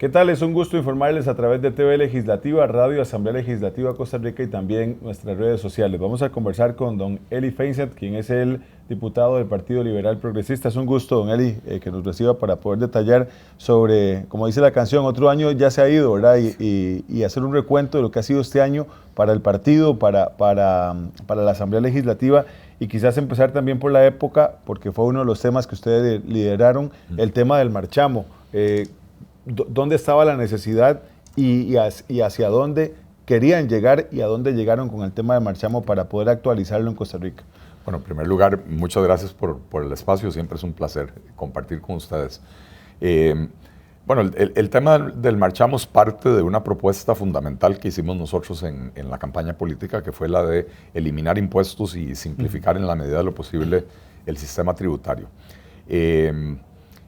¿Qué tal? Es un gusto informarles a través de TV Legislativa, Radio Asamblea Legislativa Costa Rica y también nuestras redes sociales. Vamos a conversar con don Eli Feinstein, quien es el diputado del Partido Liberal Progresista. Es un gusto, don Eli, que nos reciba para poder detallar sobre, como dice la canción, otro año ya se ha ido, ¿verdad? Y hacer un recuento de lo que ha sido este año para el partido, para la Asamblea Legislativa y quizás empezar también por la época, porque fue uno de los temas que ustedes lideraron, el tema del marchamo. ¿Dónde estaba la necesidad y hacia dónde querían llegar y a dónde llegaron con el tema de marchamo para poder actualizarlo en Costa Rica? Bueno, en primer lugar, muchas gracias por el espacio, siempre es un placer compartir con ustedes. Bueno, el tema del marchamo es parte de una propuesta fundamental que hicimos nosotros en la campaña política, que fue la de eliminar impuestos y simplificar en la medida de lo posible el sistema tributario.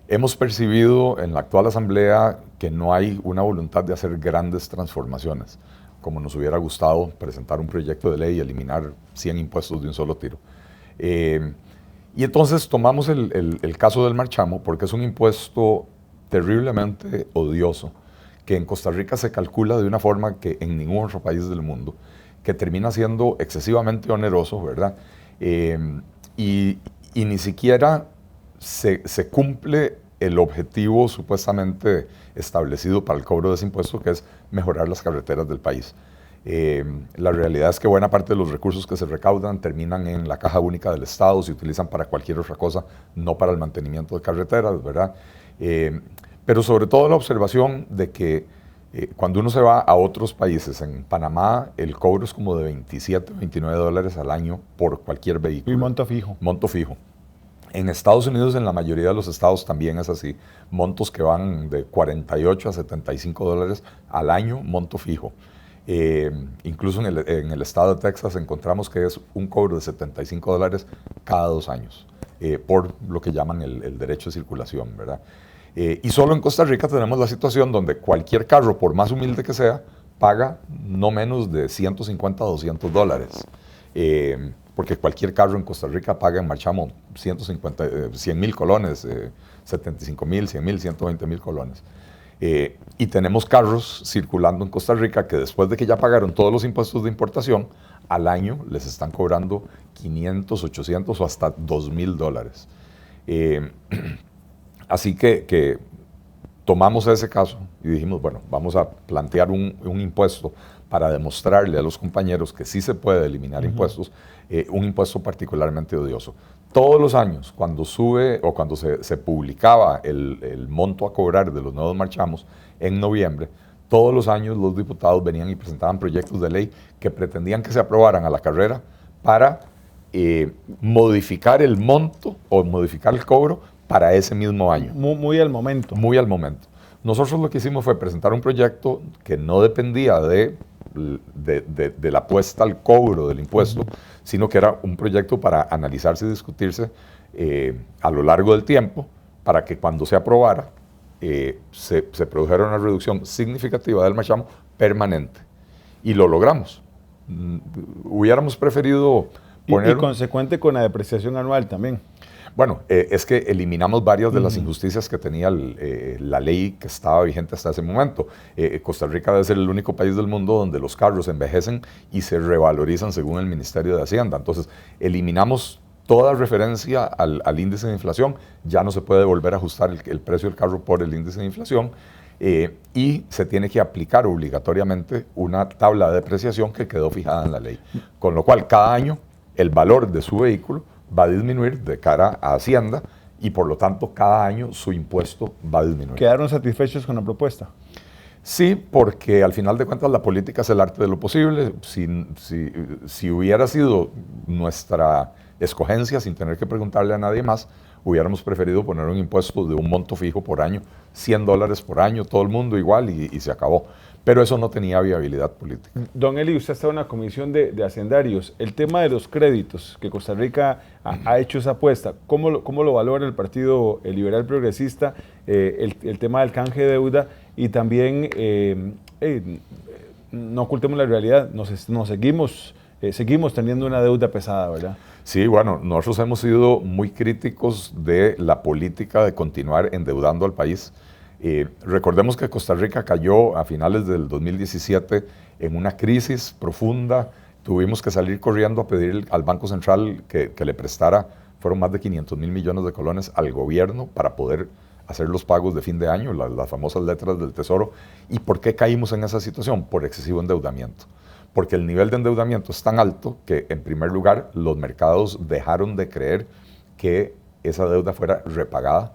Hemos percibido en la actual Asamblea que no hay una voluntad de hacer grandes transformaciones, como nos hubiera gustado presentar un proyecto de ley y eliminar 100 impuestos de un solo tiro. Y entonces tomamos el caso del marchamo porque es un impuesto terriblemente odioso, que en Costa Rica se calcula de una forma que en ningún otro país del mundo, que termina siendo excesivamente oneroso, ¿verdad? Y ni siquiera se cumple el objetivo supuestamente establecido para el cobro de ese impuesto, que es mejorar las carreteras del país. La realidad es que buena parte de los recursos que se recaudan terminan en la caja única del Estado, se utilizan para cualquier otra cosa, no para el mantenimiento de carreteras, ¿verdad? Pero sobre todo la observación de que cuando uno se va a otros países, en Panamá el cobro es como de 27 o 29 dólares al año por cualquier vehículo. Y monto fijo. Monto fijo. En Estados Unidos, en la mayoría de los estados también es así, montos que van de 48 a 75 dólares al año, monto fijo. Incluso en el estado de Texas encontramos que es un cobro de 75 dólares cada 2 años, por lo que llaman el derecho de circulación, ¿verdad? Y solo en Costa Rica tenemos la situación donde cualquier carro, por más humilde que sea, paga no menos de 150 a 200 dólares. Porque cualquier carro en Costa Rica paga en marchamo 100,000 colones, 75,000, 100,000, 120,000 colones. Y tenemos carros circulando en Costa Rica que después de que ya pagaron todos los impuestos de importación, al año les están cobrando 500, 800 o hasta 2,000 dólares. Así que tomamos ese caso y dijimos, bueno, vamos a plantear un impuesto para demostrarle a los compañeros que sí se puede eliminar impuestos, un impuesto particularmente odioso. Todos los años, cuando sube o cuando se publicaba el monto a cobrar de los nuevos marchamos en noviembre, todos los años los diputados venían y presentaban proyectos de ley que pretendían que se aprobaran a la carrera para modificar el monto o modificar el cobro para ese mismo año. Muy al momento. Muy al momento. Nosotros lo que hicimos fue presentar un proyecto que no dependía de la puesta al cobro del impuesto, sino que era un proyecto para analizarse y discutirse a lo largo del tiempo, para que cuando se aprobara se produjera una reducción significativa del marchamo permanente. Y lo logramos. Hubiéramos preferido poner... Y consecuente con la depreciación anual también. Bueno, es que eliminamos varias de las injusticias que tenía la ley que estaba vigente hasta ese momento. Costa Rica debe ser el único país del mundo donde los carros envejecen y se revalorizan según el Ministerio de Hacienda. Entonces, eliminamos toda referencia al índice de inflación, ya no se puede volver a ajustar el precio del carro por el índice de inflación y se tiene que aplicar obligatoriamente una tabla de depreciación que quedó fijada en la ley. Con lo cual, cada año, el valor de su vehículo va a disminuir de cara a Hacienda y por lo tanto cada año su impuesto va a disminuir. ¿Quedaron satisfechos con la propuesta? Sí, porque al final de cuentas la política es el arte de lo posible. Si hubiera sido nuestra escogencia sin tener que preguntarle a nadie más, hubiéramos preferido poner un impuesto de un monto fijo por año, 100 dólares por año, todo el mundo igual y se acabó. Pero eso no tenía viabilidad política. Don Eli, usted está en una comisión de hacendarios. El tema de los créditos, que Costa Rica ha hecho esa apuesta, ¿cómo lo valora el Partido Liberal Progresista? El tema del canje de deuda y también, no ocultemos la realidad, seguimos teniendo una deuda pesada, ¿verdad? Sí, bueno, nosotros hemos sido muy críticos de la política de continuar endeudando al país. Recordemos que Costa Rica cayó a finales del 2017 en una crisis profunda. Tuvimos que salir corriendo a pedir al Banco Central que le prestara, fueron más de 500 mil millones de colones al gobierno para poder hacer los pagos de fin de año, las famosas letras del Tesoro. ¿Y por qué caímos en esa situación? Por excesivo endeudamiento. Porque el nivel de endeudamiento es tan alto que, en primer lugar, los mercados dejaron de creer que esa deuda fuera repagada,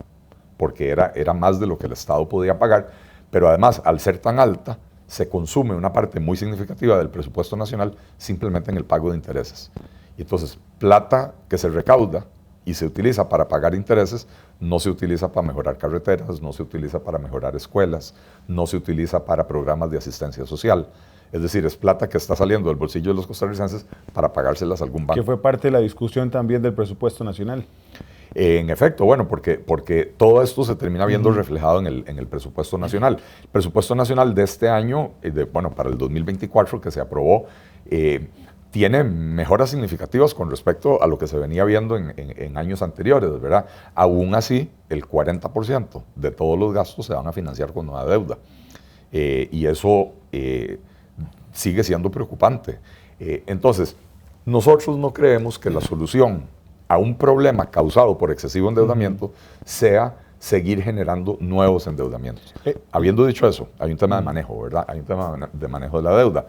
porque era más de lo que el Estado podía pagar, pero además, al ser tan alta, se consume una parte muy significativa del presupuesto nacional simplemente en el pago de intereses. Y entonces, plata que se recauda y se utiliza para pagar intereses, no se utiliza para mejorar carreteras, no se utiliza para mejorar escuelas, no se utiliza para programas de asistencia social. Es decir, es plata que está saliendo del bolsillo de los costarricenses para pagárselas a algún banco. Que fue parte de la discusión también del presupuesto nacional. En efecto, bueno, porque todo esto se termina viendo reflejado en el presupuesto nacional. El presupuesto nacional de este año, para el 2024 que se aprobó, tiene mejoras significativas con respecto a lo que se venía viendo en años anteriores, ¿verdad? Aún así, el 40% de todos los gastos se van a financiar con nueva deuda. Y eso sigue siendo preocupante. Entonces, nosotros no creemos que la solución a un problema causado por excesivo endeudamiento sea seguir generando nuevos endeudamientos. Habiendo dicho eso, hay un tema de manejo, ¿verdad? Hay un tema de manejo de la deuda.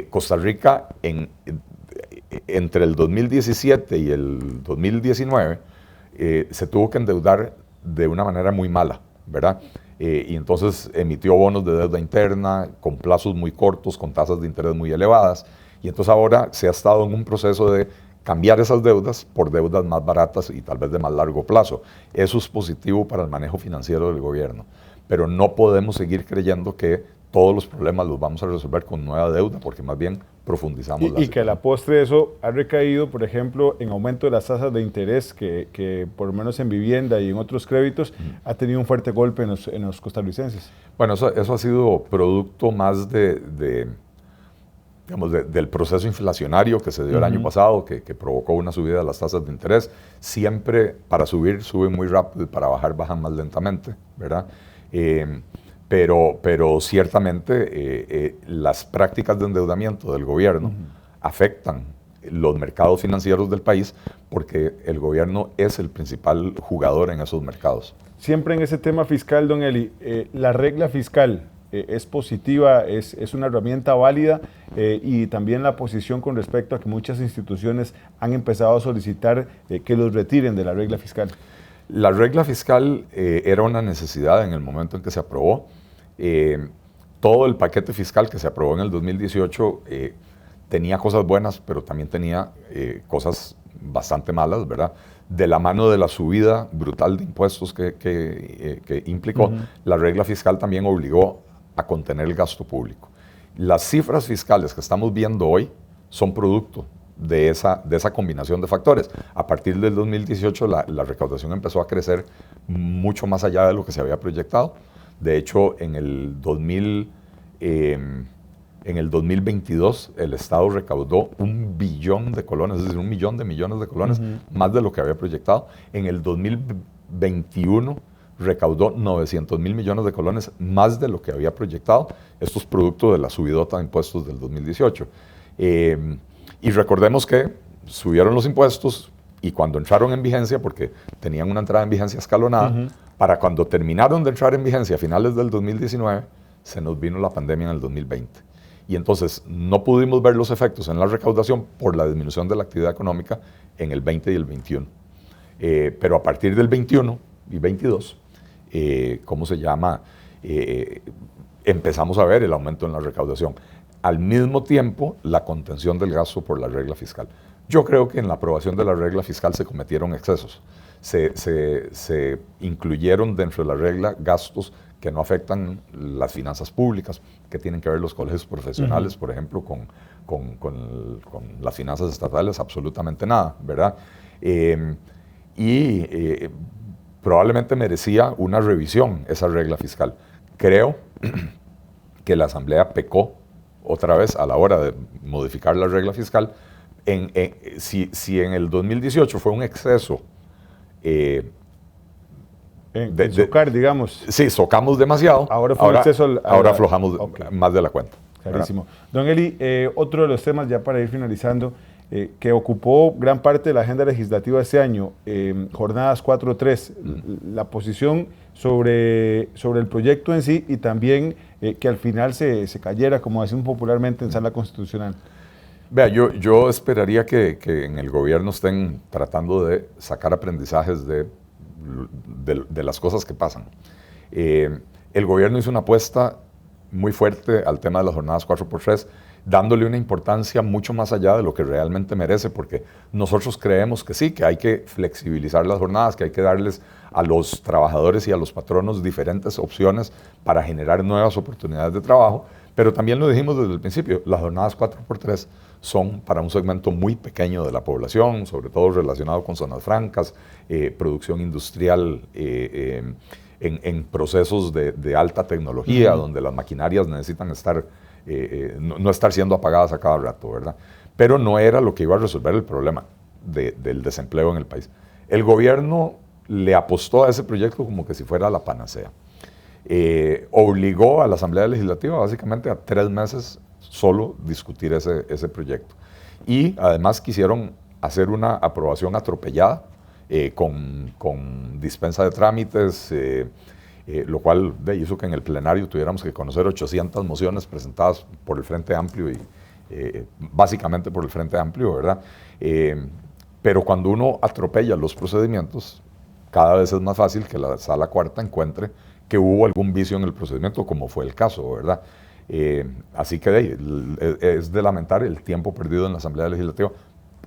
Costa Rica, entre el 2017 y el 2019, se tuvo que endeudar de una manera muy mala, ¿verdad? Y entonces emitió bonos de deuda interna con plazos muy cortos, con tasas de interés muy elevadas, y entonces ahora se ha estado en un proceso de cambiar esas deudas por deudas más baratas y tal vez de más largo plazo. Eso es positivo para el manejo financiero del gobierno, pero no podemos seguir creyendo que todos los problemas los vamos a resolver con nueva deuda, porque más bien profundizamos y que a la postre eso ha recaído, por ejemplo, en aumento de las tasas de interés, que por lo menos en vivienda y en otros créditos ha tenido un fuerte golpe en los costarricenses. Bueno, eso ha sido producto más del proceso inflacionario que se dio el año pasado, que provocó una subida de las tasas de interés. Siempre para subir, suben muy rápido, y para bajar, bajan más lentamente, ¿verdad? Pero ciertamente las prácticas de endeudamiento del gobierno afectan los mercados financieros del país, porque el gobierno es el principal jugador en esos mercados. Siempre en ese tema fiscal, don Eli, la regla fiscal es positiva, es una herramienta válida, y también la posición con respecto a que muchas instituciones han empezado a solicitar que los retiren de la regla fiscal. La regla fiscal era una necesidad en el momento en que se aprobó. Todo el paquete fiscal que se aprobó en el 2018 tenía cosas buenas, pero también tenía cosas bastante malas, ¿verdad? De la mano de la subida brutal de impuestos que implicó, la regla fiscal también obligó a contener el gasto público. Las cifras fiscales que estamos viendo hoy son producto de esa combinación de factores. A partir del 2018 la recaudación empezó a crecer mucho más allá de lo que se había proyectado. De hecho, en el 2022 el Estado recaudó 1 billón de colones, es decir, 1 millón de millones de colones, más de lo que había proyectado. En el 2021 recaudó 900 mil millones de colones, más de lo que había proyectado. Esto es producto de la subidota de impuestos del 2018. Y recordemos que subieron los impuestos, y cuando entraron en vigencia, porque tenían una entrada en vigencia escalonada, para cuando terminaron de entrar en vigencia a finales del 2019, se nos vino la pandemia en el 2020. Y entonces no pudimos ver los efectos en la recaudación por la disminución de la actividad económica en el 20 y el 21. Pero a partir del 21 y 22, empezamos a ver el aumento en la recaudación. Al mismo tiempo, la contención del gasto por la regla fiscal. Yo creo que en la aprobación de la regla fiscal se cometieron excesos. Se incluyeron dentro de la regla gastos que no afectan las finanzas públicas, que tienen que ver los colegios profesionales, por ejemplo, con las finanzas estatales, absolutamente nada, ¿verdad? Probablemente merecía una revisión esa regla fiscal. Creo que la Asamblea pecó otra vez a la hora de modificar la regla fiscal. Si en el 2018 fue un exceso En socar, digamos. Sí, socamos demasiado. Ahora aflojamos más de la cuenta. Clarísimo. Don Eli, otro de los temas, ya para ir finalizando, que ocupó gran parte de la agenda legislativa este año, jornadas 4-3, la posición sobre el proyecto en sí y también que al final se cayera, como decimos popularmente, en sala constitucional. Vea, yo esperaría que en el gobierno estén tratando de sacar aprendizajes de las cosas que pasan. El gobierno hizo una apuesta muy fuerte al tema de las jornadas 4x3, dándole una importancia mucho más allá de lo que realmente merece, porque nosotros creemos que sí, que hay que flexibilizar las jornadas, que hay que darles a los trabajadores y a los patronos diferentes opciones para generar nuevas oportunidades de trabajo, pero también lo dijimos desde el principio, las jornadas 4x3 son para un segmento muy pequeño de la población, sobre todo relacionado con zonas francas, producción industrial en procesos de alta tecnología, donde las maquinarias necesitan estar, no estar siendo apagadas a cada rato, ¿verdad? Pero no era lo que iba a resolver el problema del desempleo en el país. El gobierno le apostó a ese proyecto como que si fuera la panacea. Obligó a la Asamblea Legislativa básicamente a 3 meses solo discutir ese proyecto. Y además quisieron hacer una aprobación atropellada con dispensa de trámites, lo cual hizo que en el plenario tuviéramos que conocer 800 mociones presentadas por el Frente Amplio y básicamente por el Frente Amplio, ¿verdad? Pero cuando uno atropella los procedimientos, cada vez es más fácil que la Sala Cuarta encuentre que hubo algún vicio en el procedimiento, como fue el caso, ¿verdad? Así que es de lamentar el tiempo perdido en la Asamblea Legislativa.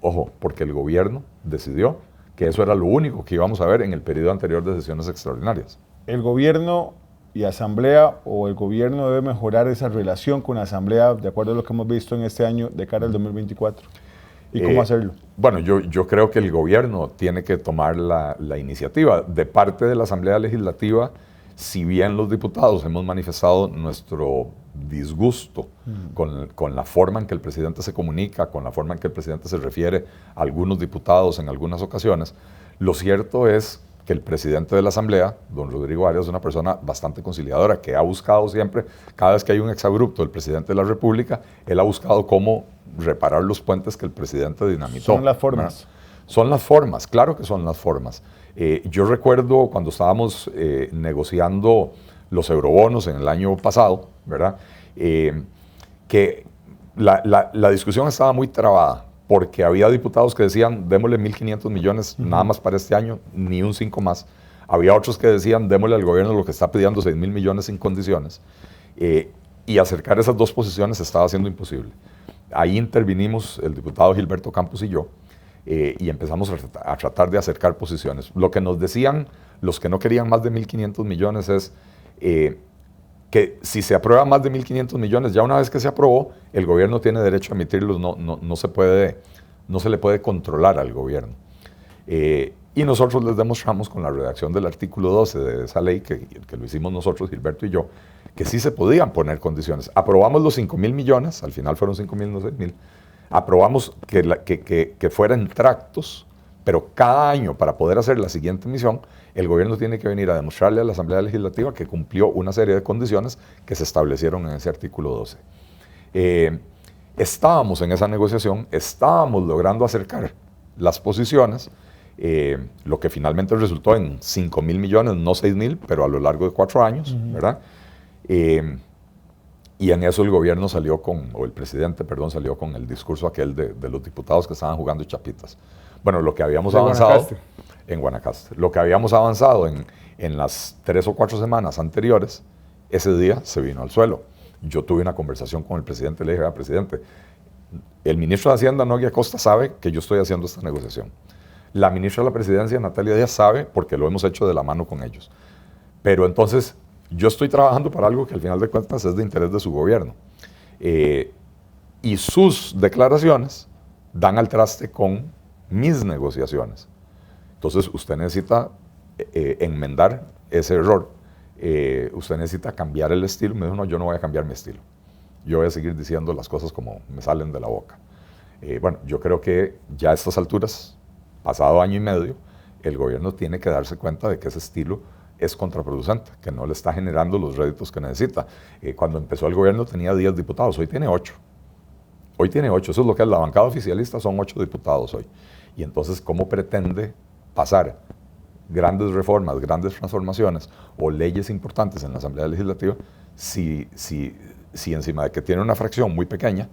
Ojo, porque el gobierno decidió que eso era lo único que íbamos a ver en el periodo anterior de sesiones extraordinarias. ¿El gobierno y Asamblea o el gobierno debe mejorar esa relación con la Asamblea de acuerdo a lo que hemos visto en este año de cara al 2024? ¿Y cómo hacerlo? Bueno, yo creo que el gobierno tiene que tomar la iniciativa. De parte de la Asamblea Legislativa, si bien los diputados hemos manifestado nuestro disgusto con la forma en que el presidente se comunica, con la forma en que el presidente se refiere a algunos diputados en algunas ocasiones, lo cierto es que el presidente de la Asamblea, don Rodrigo Arias, es una persona bastante conciliadora, que ha buscado siempre, cada vez que hay un exabrupto del presidente de la República, él ha buscado cómo reparar los puentes que el presidente dinamitó. Son las formas. Son las formas, claro que son las formas. Yo recuerdo cuando estábamos negociando los eurobonos en el año pasado, ¿verdad? Que la discusión estaba muy trabada, porque había diputados que decían, démosle 1.500 millones nada más para este año, ni un 5 más. Había otros que decían, démosle al gobierno lo que está pidiendo, 6.000 millones sin condiciones. Y acercar esas dos posiciones estaba siendo imposible. Ahí intervinimos el diputado Gilberto Campos y yo, y empezamos a tratar de acercar posiciones. Lo que nos decían los que no querían más de 1.500 millones es que si se aprueba más de 1.500 millones, ya una vez que se aprobó, el gobierno tiene derecho a emitirlos, no se le puede controlar al gobierno. Y nosotros les demostramos con la redacción del artículo 12 de esa ley, que lo hicimos nosotros, Gilberto y yo, que sí se podían poner condiciones. Aprobamos los 5.000 millones, al final fueron 5.000, no 6.000. Aprobamos que fueran tractos, pero cada año para poder hacer la siguiente emisión, el gobierno tiene que venir a demostrarle a la Asamblea Legislativa que cumplió una serie de condiciones que se establecieron en ese artículo 12. Estábamos en esa negociación, estábamos logrando acercar las posiciones, lo que finalmente resultó en 5.000 millones, no 6.000, pero a lo largo de 4 años, ¿verdad? Y en eso el gobierno salió el presidente, perdón, salió con el discurso aquel de los diputados que estaban jugando chapitas. Bueno, lo que habíamos avanzado en Guanacaste, lo que habíamos avanzado en las 3 o 4 semanas anteriores, ese día se vino al suelo. Yo tuve una conversación con el presidente, le dije, presidente, el ministro de Hacienda, Nogui Acosta, sabe que yo estoy haciendo esta negociación. La ministra de la Presidencia, Natalia Díaz, sabe porque lo hemos hecho de la mano con ellos. Pero entonces, yo estoy trabajando para algo que al final de cuentas es de interés de su gobierno. Y sus declaraciones dan al traste con mis negociaciones. Entonces, usted necesita enmendar ese error. Usted necesita cambiar el estilo. Me dijo, no, yo no voy a cambiar mi estilo. Yo voy a seguir diciendo las cosas como me salen de la boca. Bueno, yo creo que ya a estas alturas, pasado año y medio, el gobierno tiene que darse cuenta de que ese estilo es contraproducente, que no le está generando los réditos que necesita. Cuando empezó el gobierno tenía 10 diputados, hoy tiene 8. Hoy tiene 8, eso es lo que es la bancada oficialista, son 8 diputados hoy. Y entonces, ¿cómo pretende pasar grandes reformas, grandes transformaciones o leyes importantes en la Asamblea Legislativa si encima de que tiene una fracción muy pequeña,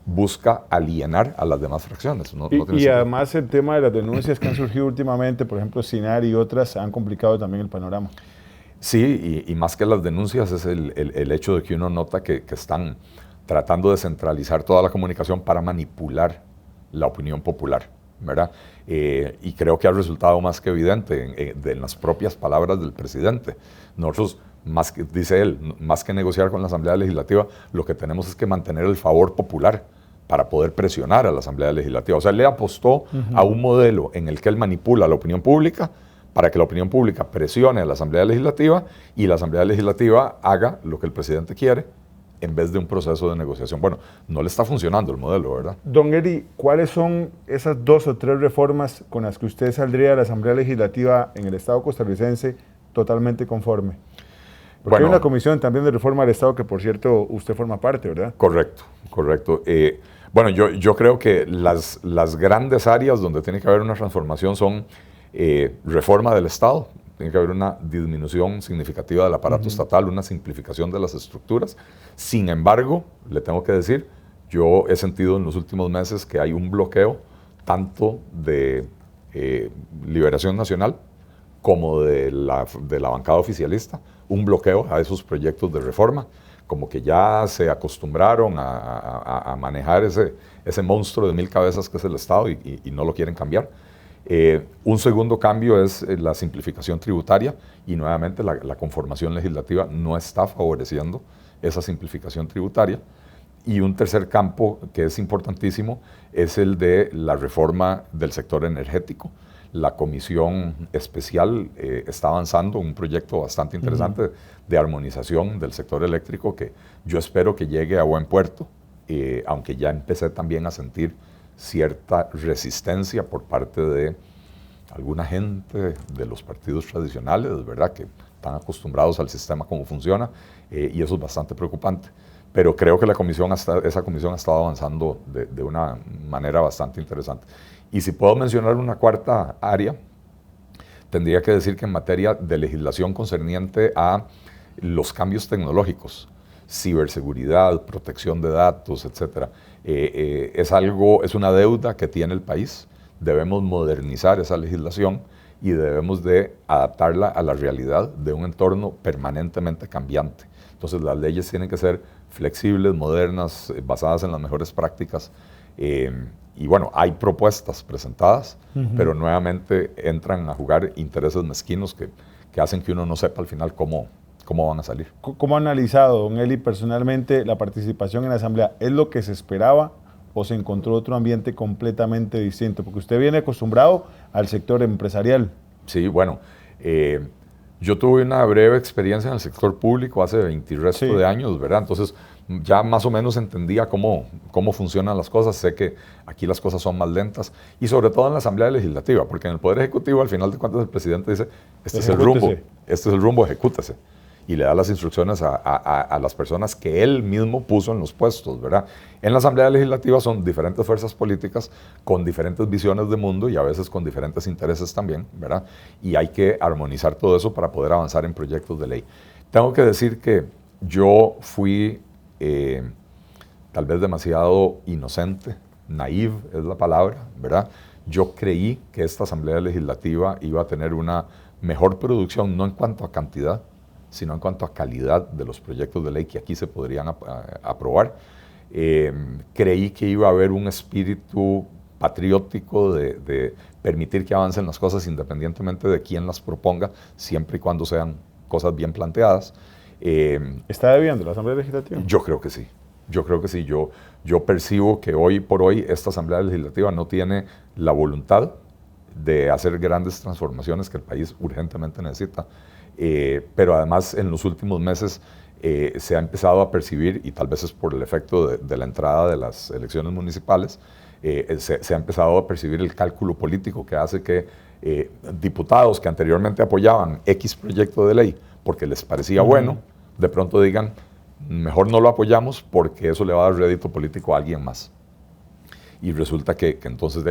busca alienar a las demás fracciones? Y además el tema de las denuncias que han surgido últimamente, por ejemplo, Sinar y otras, han complicado también el panorama. Sí, y más que las denuncias es el hecho de que uno nota que están tratando de centralizar toda la comunicación para manipular la opinión popular, ¿verdad? Y creo que ha resultado más que evidente en las propias palabras del presidente. Nosotros, dice él, más que negociar con la Asamblea Legislativa, lo que tenemos es que mantener el favor popular para poder presionar a la Asamblea Legislativa. O sea, él le apostó a un modelo en el que él manipula la opinión pública para que la opinión pública presione a la Asamblea Legislativa y la Asamblea Legislativa haga lo que el presidente quiere en vez de un proceso de negociación. Bueno, no le está funcionando el modelo, ¿verdad? Don Eli, ¿cuáles son esas 2 o 3 reformas con las que usted saldría de la Asamblea Legislativa en el Estado costarricense totalmente conforme? Porque hay una comisión también de reforma del Estado que, por cierto, usted forma parte, ¿verdad? Correcto. Bueno, yo creo que las grandes áreas donde tiene que haber una transformación son reforma del Estado, tiene que haber una disminución significativa del aparato estatal, una simplificación de las estructuras. Sin embargo, le tengo que decir, yo he sentido en los últimos meses que hay un bloqueo tanto de Liberación Nacional como de la bancada oficialista, un bloqueo a esos proyectos de reforma, como que ya se acostumbraron a manejar ese monstruo de 1000 cabezas que es el Estado y no lo quieren cambiar. Un segundo cambio es la simplificación tributaria y nuevamente la conformación legislativa no está favoreciendo esa simplificación tributaria. Y un tercer campo que es importantísimo es el de la reforma del sector energético. La comisión especial está avanzando un proyecto bastante interesante de armonización del sector eléctrico que yo espero que llegue a buen puerto, aunque ya empecé también a sentir cierta resistencia por parte de alguna gente de los partidos tradicionales, ¿verdad?, que están acostumbrados al sistema como funciona, y eso es bastante preocupante. Pero creo que esa comisión ha estado avanzando de una manera bastante interesante. Y si puedo mencionar una cuarta área, tendría que decir que en materia de legislación concerniente a los cambios tecnológicos, ciberseguridad, protección de datos, etcétera, es una deuda que tiene el país. Debemos modernizar esa legislación y debemos de adaptarla a la realidad de un entorno permanentemente cambiante. Entonces las leyes tienen que ser flexibles, modernas, basadas en las mejores prácticas. Y bueno, hay propuestas presentadas, pero nuevamente entran a jugar intereses mezquinos que hacen que uno no sepa al final cómo van a salir. ¿Cómo ha analizado, don Eli, personalmente la participación en la Asamblea? ¿Es lo que se esperaba o se encontró otro ambiente completamente distinto? Porque usted viene acostumbrado al sector empresarial. Sí, bueno, yo tuve una breve experiencia en el sector público hace 20 y resto de años, ¿verdad? Entonces ya más o menos entendía cómo funcionan las cosas. Sé que aquí las cosas son más lentas y sobre todo en la Asamblea Legislativa, porque en el Poder Ejecutivo al final de cuentas el presidente dice, este es el rumbo, ejecútese. Y le da las instrucciones a las personas que él mismo puso en los puestos, ¿verdad? En la Asamblea Legislativa son diferentes fuerzas políticas con diferentes visiones de mundo y a veces con diferentes intereses también, ¿verdad? Y hay que armonizar todo eso para poder avanzar en proyectos de ley. Tengo que decir que yo fui tal vez demasiado inocente, naive es la palabra, ¿verdad? Yo creí que esta Asamblea Legislativa iba a tener una mejor producción, no en cuanto a cantidad, sino en cuanto a calidad de los proyectos de ley que aquí se podrían aprobar. Creí que iba a haber un espíritu patriótico de permitir que avancen las cosas independientemente de quién las proponga, siempre y cuando sean cosas bien planteadas. ¿Está debiendo la Asamblea Legislativa? Yo creo que sí. Yo percibo que hoy por hoy esta Asamblea Legislativa no tiene la voluntad de hacer grandes transformaciones que el país urgentemente necesita. Pero además en los últimos meses se ha empezado a percibir, y tal vez es por el efecto de la entrada de las elecciones municipales, se ha empezado a percibir el cálculo político que hace que diputados que anteriormente apoyaban X proyecto de ley porque les parecía bueno, de pronto digan, mejor no lo apoyamos porque eso le va a dar rédito político a alguien más. Y resulta que entonces,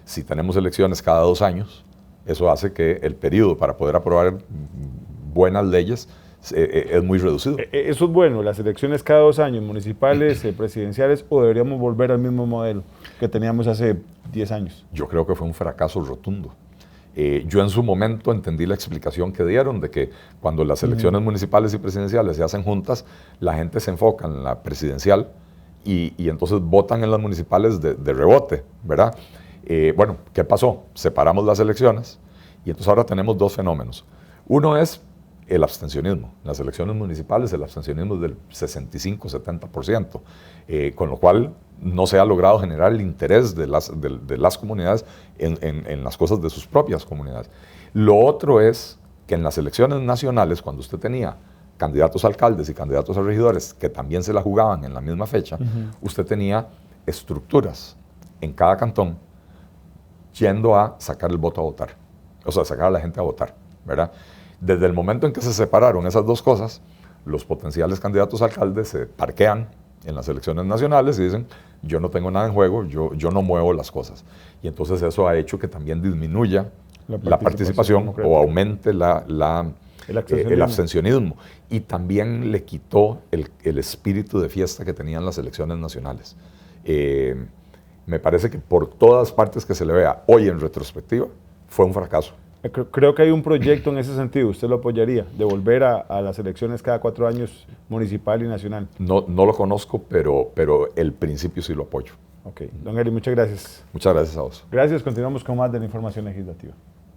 si tenemos elecciones cada 2 años, eso hace que el periodo para poder aprobar buenas leyes es muy reducido. ¿Eso es bueno, las elecciones cada 2 años, municipales, presidenciales, o deberíamos volver al mismo modelo que teníamos hace 10 años? Yo creo que fue un fracaso rotundo. Yo en su momento entendí la explicación que dieron de que cuando las elecciones municipales y presidenciales se hacen juntas, la gente se enfoca en la presidencial y entonces votan en las municipales de rebote, ¿verdad? Bueno, ¿qué pasó? Separamos las elecciones y entonces ahora tenemos 2 fenómenos. Uno es el abstencionismo. En las elecciones municipales el abstencionismo es del 65-70%, con lo cual no se ha logrado generar el interés de las comunidades en las cosas de sus propias comunidades. Lo otro es que en las elecciones nacionales, cuando usted tenía candidatos a alcaldes y candidatos a regidores que también se la jugaban en la misma fecha, usted tenía estructuras en cada cantón yendo a sacar el voto a votar, o sea, sacar a la gente a votar, ¿verdad? Desde el momento en que se separaron esas 2 cosas, los potenciales candidatos a alcaldes se parquean en las elecciones nacionales y dicen, yo no tengo nada en juego, yo no muevo las cosas. Y entonces eso ha hecho que también disminuya la participación o aumente el abstencionismo. Y también le quitó el espíritu de fiesta que tenían las elecciones nacionales. Me parece que por todas partes que se le vea hoy en retrospectiva, fue un fracaso. Creo que hay un proyecto en ese sentido. ¿Usted lo apoyaría? De volver a las elecciones cada 4 años, municipal y nacional. No lo conozco, pero el principio sí lo apoyo. Ok. Don Eli, muchas gracias. Muchas gracias a vos. Gracias. Continuamos con más de la información legislativa.